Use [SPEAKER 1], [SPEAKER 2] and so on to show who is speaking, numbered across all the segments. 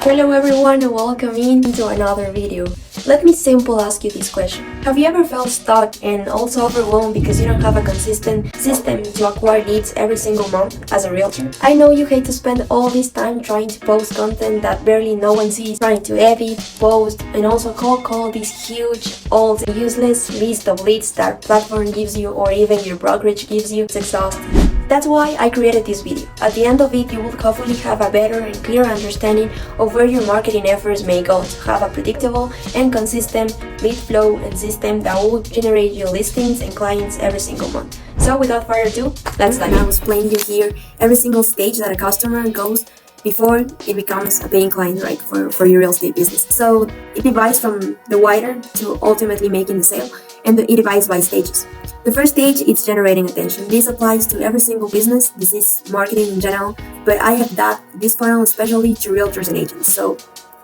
[SPEAKER 1] Hello everyone and welcome into another video. Let me simply ask you this question. Have you ever felt stuck and also overwhelmed because you don't have a consistent system to acquire leads every single month as a realtor? I know you hate to spend all this time trying to post content that barely no one sees, trying to edit, post, and also call this huge, old, and useless list of leads that platform gives you or even your brokerage gives you. It's exhausting. That's why I created this video. At the end of it, you will hopefully have a better and clearer understanding of where your marketing efforts may go to have a predictable and consistent lead flow and system that will generate your listings and clients every single month. So without further ado, let's dive in. I will explain you here every single stage that a customer goes before it becomes a paying client, right, for your real estate business. So it divides from the wider to ultimately making the sale, and it divides by stages. The first stage is generating attention. This applies to every single business. This is marketing in general, but I have this funnel especially to realtors and agents. So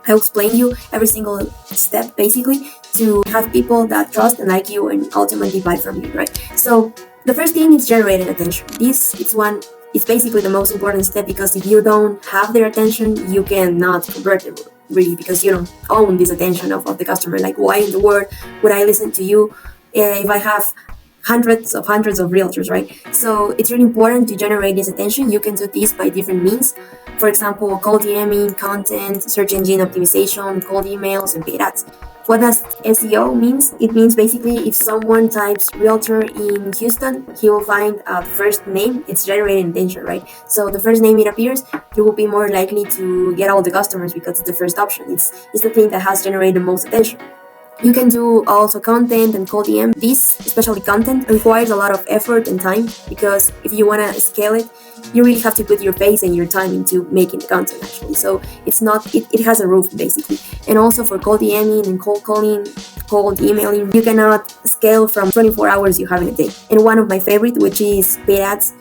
[SPEAKER 1] I'll explain you every single step basically to have people that trust and like you and ultimately buy from you, right? So the first thing is generating attention. It's basically the most important step, because if you don't have their attention, you cannot convert them really, because you don't own this attention of the customer. Like, why in the world would I listen to you if I have hundreds of realtors, right? So it's really important to generate this attention. You can do this by different means. For example, cold DMing, content, search engine optimization, cold emails, and paid ads. What does SEO means? It means basically if someone types realtor in Houston, he will find a first name. It's generating attention, right? So the first name it appears, you will be more likely to get all the customers because it's the first option. It's the thing that has generated the most attention. You can do also content and cold DM. This, especially content, requires a lot of effort and time, because if you want to scale it, you really have to put your face and your time into making the content actually. So it has a roof basically. And also for cold DMing and cold calling, cold emailing, you cannot scale from 24 hours you have in a day. And one of my favorite, which is paid ads,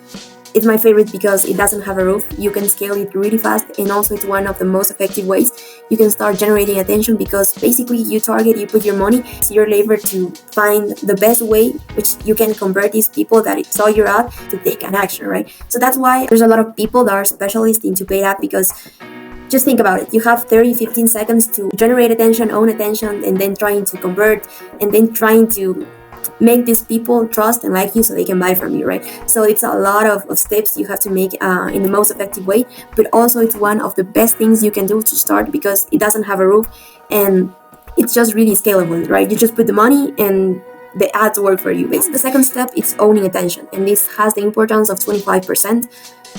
[SPEAKER 1] it's my favorite because it doesn't have a roof. You can scale it really fast, and also it's one of the most effective ways you can start generating attention, because basically you put your money, it's your labor to find the best way which you can convert these people that saw your ad to take an action, right? So that's why there's a lot of people that are specialists into paid ad, because just think about it. You have 15 seconds to generate attention, own attention, and then trying to convert, and then trying to make these people trust and like you so they can buy from you, right? So it's a lot of steps you have to make in the most effective way, but also it's one of the best things you can do to start, because it doesn't have a roof and it's just really scalable, right? You just put the money and the ads work for you. Basically, the second step is owning attention, and this has the importance of 25%.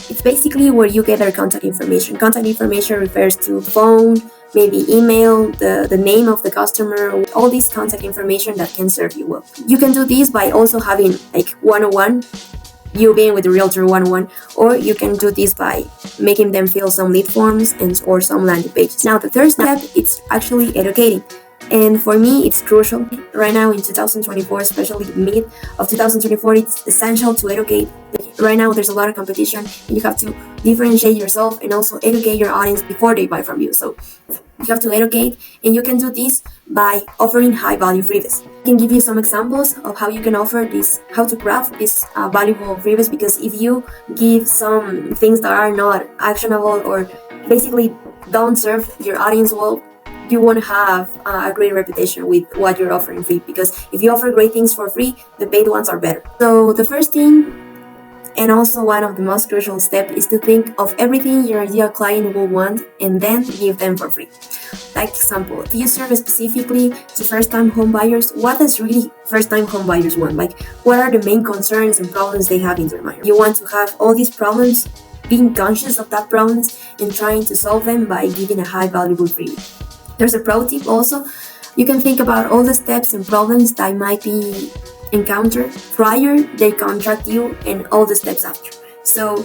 [SPEAKER 1] It's basically where you get their contact information. Contact information refers to phone, maybe email, the name of the customer, all this contact information that can serve you well. You can do this by also having like 101, you being with the realtor 101, or you can do this by making them fill some lead forms or some landing pages. Now the third step, it's actually educating. And for me, it's crucial. Right now in 2024, especially mid of 2024, it's essential to educate. Right now, there's a lot of competition, and you have to differentiate yourself and also educate your audience before they buy from you. So you have to educate, and you can do this by offering high-value freebies. I can give you some examples of how you can offer this, how to craft this valuable freebies, because if you give some things that are not actionable or basically don't serve your audience well, you won't have a great reputation with what you're offering free, because if you offer great things for free, the paid ones are better. So the first thing, and also one of the most crucial steps, is to think of everything your ideal client will want and then give them for free. Like example, if you serve specifically to first-time home buyers, what does really first-time home buyers want? Like, what are the main concerns and problems they have in their mind? You want to have all these problems, being conscious of that problems and trying to solve them by giving a high valuable freebie. There's a pro tip also. You can think about all the steps and problems that might be encountered prior they contract you and all the steps after. So,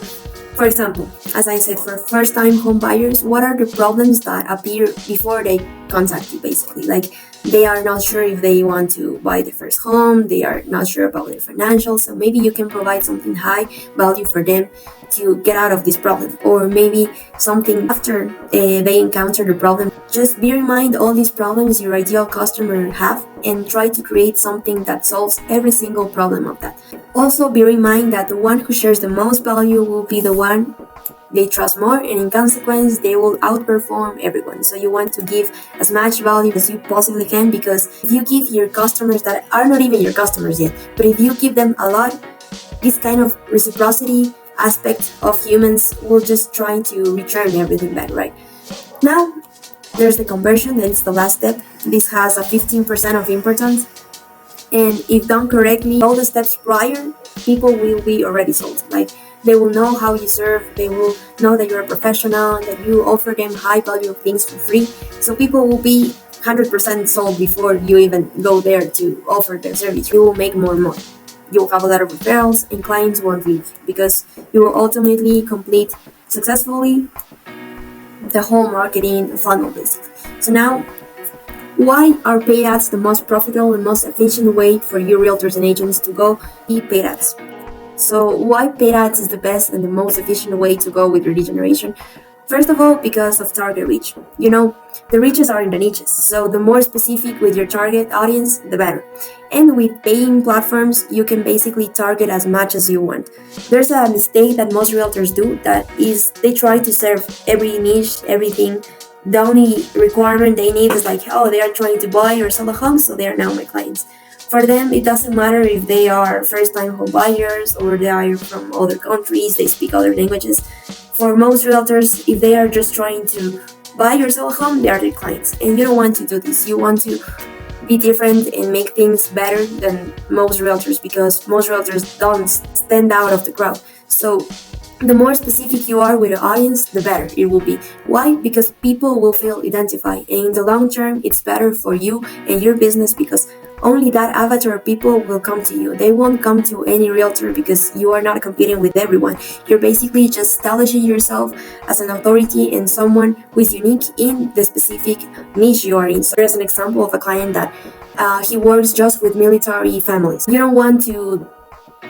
[SPEAKER 1] for example, as I said, for first-time home buyers, what are the problems that appear before they contact you, basically? Like, they are not sure if they want to buy their first home, they are not sure about their financials, so maybe you can provide something high value for them to get out of this problem. Or maybe something after they encounter the problem. Just bear in mind all these problems your ideal customer have and try to create something that solves every single problem of that. Also bear in mind that the one who shares the most value will be the one they trust more, and in consequence, they will outperform everyone. So you want to give as much value as you possibly can, because if you give your customers that are not even your customers yet, but if you give them a lot, this kind of reciprocity aspect of humans will just try to return everything back, right? Now, there's the conversion, that is the last step. This has a 15% of importance, and if done correctly, all the steps prior, people will be already sold. Like, they will know how you serve, they will know that you're a professional, that you offer them high value things for free. So people will be 100% sold before you even go there to offer their service. You will make more money. You'll have a lot of referrals, and clients won't leave, because you will ultimately complete successfully the whole marketing funnel, basically. So now, why are paid ads the most profitable and most efficient way for you realtors and agents to go? Paid ads. So why paid ads is the best and the most efficient way to go with your lead generation? First of all, because of target reach. You know, the reaches are in the niches, so the more specific with your target audience, the better. And with paying platforms, you can basically target as much as you want. There's a mistake that most realtors do, that is they try to serve every niche, everything. The only requirement they need is like, oh, they are trying to buy or sell a home, so they are now my clients. For them, it doesn't matter if they are first-time home buyers or they are from other countries, they speak other languages. For most realtors, if they are just trying to buy or sell a home, they are their clients. And you don't want to do this. You want to be different and make things better than most realtors, because most realtors don't stand out of the crowd. So the more specific you are with the audience, the better it will be. Why? Because people will feel identified, and in the long term, it's better for you and your business, because only that avatar of people will come to you. They won't come to any realtor, because you are not competing with everyone. You're basically just establishing yourself as an authority and someone who is unique in the specific niche you are in. So there's an example of a client that he works just with military families. You don't want to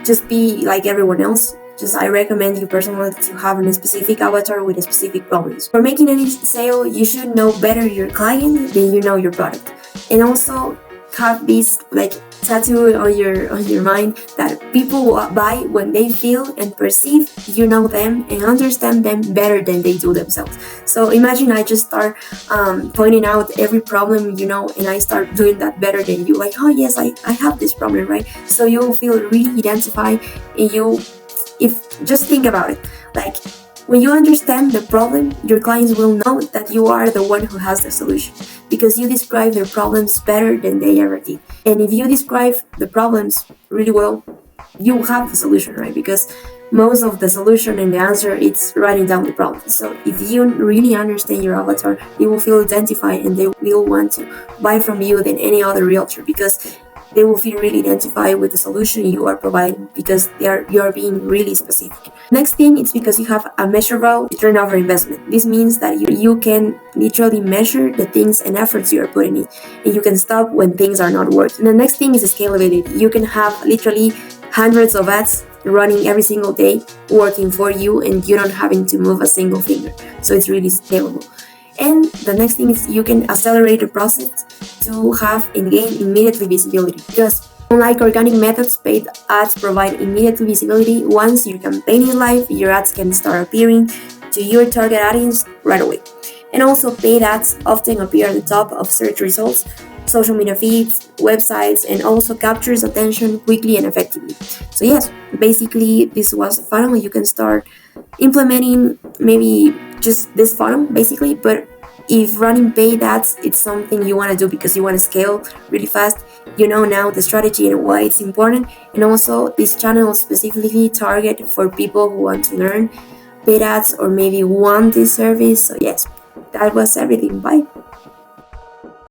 [SPEAKER 1] just be like everyone else. Just I recommend you personally to have a specific avatar with a specific problems. For making any sale, you should know better your client than you know your product. And also have this like tattoo on your mind that people will buy when they feel and perceive you know them and understand them better than they do themselves. So imagine I just start pointing out every problem, and I start doing that better than you. Like, oh yes, I have this problem, right? So you'll feel really identified, and if just think about it, like, when you understand the problem, your clients will know that you are the one who has the solution, because you describe their problems better than they ever did. And if you describe the problems really well, you have the solution, right? Because most of the solution and the answer, it's writing down the problem. So if you really understand your avatar, you will feel identified, and they will want to buy from you than any other realtor, because they will feel really identified with the solution you are providing, because you are being really specific. Next thing, it's because you have a measurable return over investment. This means that you can literally measure the things and efforts you are putting in, and you can stop when things are not working. And the next thing is scalability. You can have literally hundreds of ads running every single day working for you, and you don't having to move a single finger. So it's really scalable. And the next thing is you can accelerate the process to have and gain immediate visibility, because unlike organic methods, paid ads provide immediate visibility. Once your campaign is live, your ads can start appearing to your target audience right away. And also, paid ads often appear at the top of search results, social media feeds, websites, and also captures attention quickly and effectively. So yes, basically this was a funnel. You can start implementing maybe just this funnel basically, but if running paid ads, it's something you want to do because you want to scale really fast, you know now the strategy and why it's important. And also, this channel specifically target for people who want to learn paid ads or maybe want this service. So yes, that was everything. Bye.